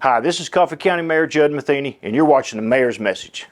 Hi, this is Coffee County Mayor Judd Matheny, and you're watching the Mayor's Message.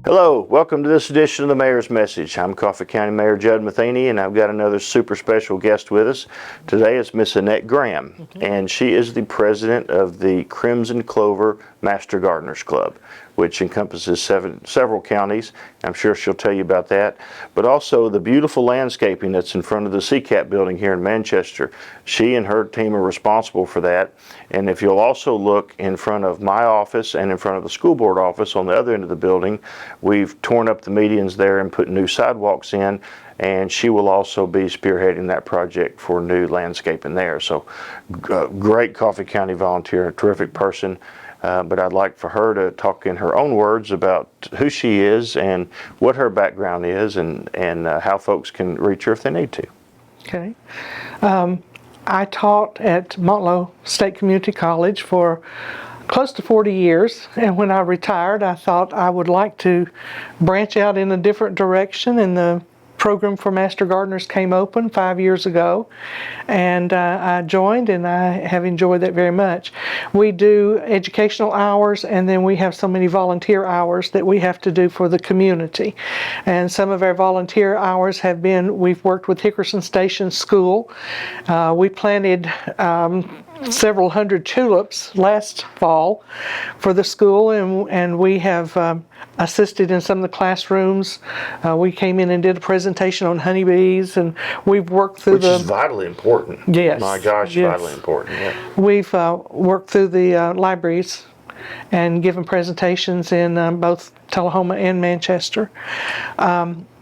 Hello, welcome to this edition of the Mayor's Message. I'm Coffee County Mayor Judd Matheny, and I've got another super special guest with us. Today it's Miss Annette Graham, and she is the president of the Crimson Clover Master Gardeners Club, which encompasses several counties. I'm sure she'll tell you about that. But also the beautiful landscaping that's in front of the CCAP building here in Manchester. She and her team are responsible for that. And if you'll also look in front of my office and in front of the school board office on the other end of the building, we've torn up the medians there and put new sidewalks in. And she will also be spearheading that project for new landscaping there. So great Coffee County volunteer, a terrific person. But I'd like for her to talk in her own words about who she is and what her background is and how folks can reach her if they need to. Okay. I taught at Montlow State Community College for close to 40 years, and when I retired I thought I would like to branch out in a different direction, and the program for Master Gardeners came open 5 years ago, and I joined, and I have enjoyed that very much. We do educational hours, and then we have so many volunteer hours that we have to do for the community. And some of our volunteer hours have been, we've worked with Hickerson Station School. We planted several hundred tulips last fall for the school, and we have assisted in some of the classrooms. We came in and did a presentation on honeybees, and we've worked through Which is vitally important. Yes. My gosh, yes. vitally important. Yeah. We've worked through the libraries and given presentations in both Tullahoma and Manchester.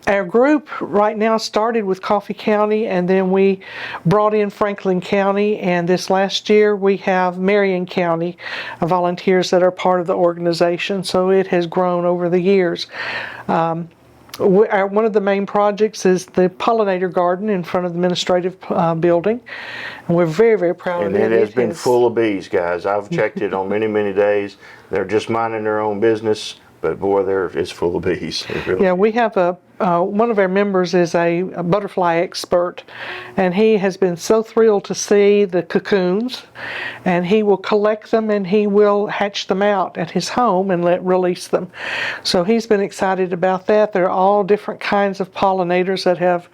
Our group right now started with Coffee County, and then we brought in Franklin County, and this last year we have Marion County volunteers that are part of the organization, so it has grown over the years. One of the main projects is the pollinator garden in front of the administrative building, and we're very, very proud of it. And it has been full of bees, guys. I've checked it on many, many days. They're just minding their own business, but boy, it's full of bees. Really. Yeah, we have one of our members is a butterfly expert, and he has been so thrilled to see the cocoons, and he will collect them and he will hatch them out at his home and release them. So he's been excited about that. There are all different kinds of pollinators that have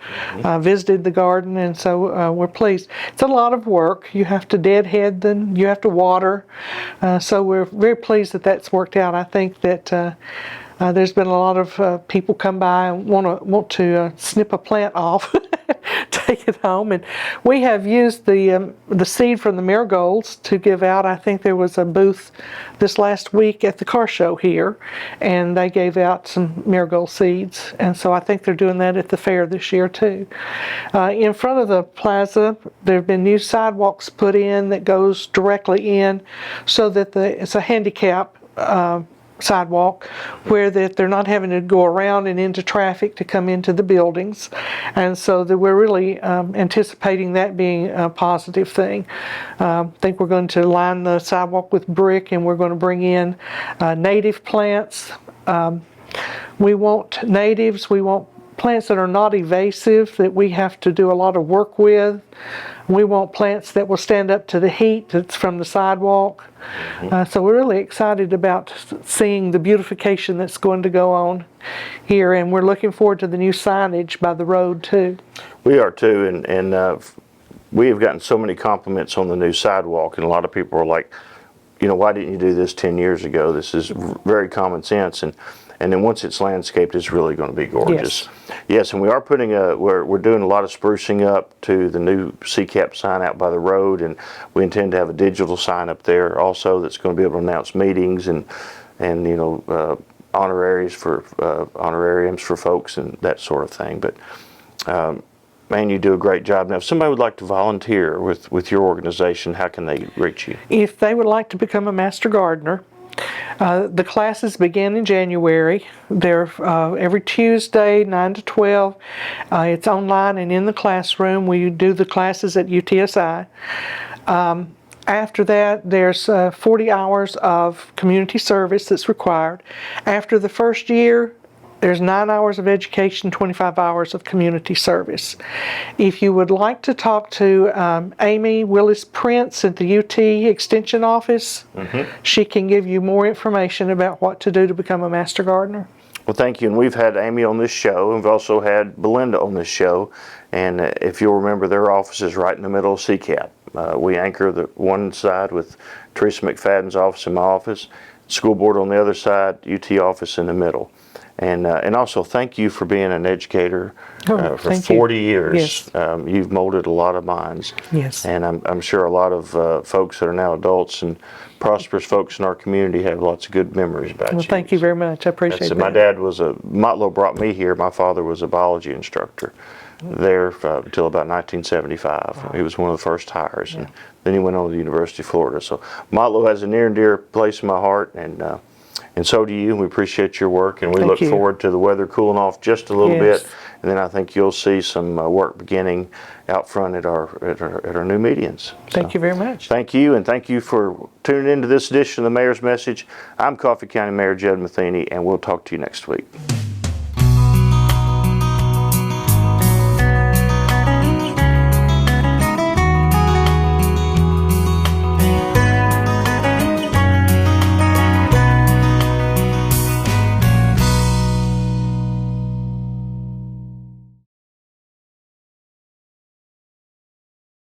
visited the garden, and so we're pleased. It's a lot of work. You have to deadhead them, you have to water, so we're very pleased that that's worked out. I think that there's been a lot of people come by and want to snip a plant off, take it home, and we have used the seed from the marigolds to give out. I think there was a booth this last week at the car show here, and they gave out some marigold seeds, and so I think they're doing that at the fair this year too. In front of the plaza, there have been new sidewalks put in that goes directly in, so that it's a handicap sidewalk where that they're not having to go around and into traffic to come into the buildings, and so that we're really anticipating that being a positive thing. I think we're going to line the sidewalk with brick, and we're going to bring in native plants. We want natives, we want plants that are not invasive, that we have to do a lot of work with. We want plants that will stand up to the heat that's from the sidewalk. So we're really excited about seeing the beautification that's going to go on here, and we're looking forward to the new signage by the road too. We are too, and we have gotten so many compliments on the new sidewalk, and a lot of people are like, you know, why didn't you do this 10 years ago? This is very common sense, and then once it's landscaped, it's really going to be gorgeous. Yes, and we are putting we're doing a lot of sprucing up to the new CCAP sign out by the road, and we intend to have a digital sign up there also that's going to be able to announce meetings and you know honorariums for folks and that sort of thing. But man, you do a great job. Now, if somebody would like to volunteer with your organization, how can they reach you? If they would like to become a Master Gardener, the classes begin in January. They're every Tuesday, 9 to 12. It's online and in the classroom. We do the classes at UTSI. After that, there's 40 hours of community service that's required. After the first year, there's 9 hours of education, 25 hours of community service. If you would like to talk to Amy Willis Prince at the UT Extension Office, she can give you more information about what to do to become a Master Gardener. Well, thank you. And we've had Amy on this show, and we've also had Belinda on this show. And if you'll remember, their office is right in the middle of CCAP. We anchor the one side with Teresa McFadden's office and my office, school board on the other side, UT office in the middle. And also thank you for being an educator for 40 years. Yes. You've molded a lot of minds. Yes. And I'm sure a lot of folks that are now adults and prosperous folks in our community have lots of good memories about you. Well, thank you very much. I appreciate that. My dad was Motlow brought me here. My father was a biology instructor there until about 1975. Wow. He was one of the first hires. And then he went on to the University of Florida. So Motlow has a near and dear place in my heart, and so do you. We appreciate your work, and we look forward to the weather cooling off just a little bit, and then I think you'll see some work beginning out front at our new medians. Thank you very much. Thank you, and thank you for tuning into this edition of the Mayor's Message. I'm Coffee County Mayor Judd Matheny, and we'll talk to you next week.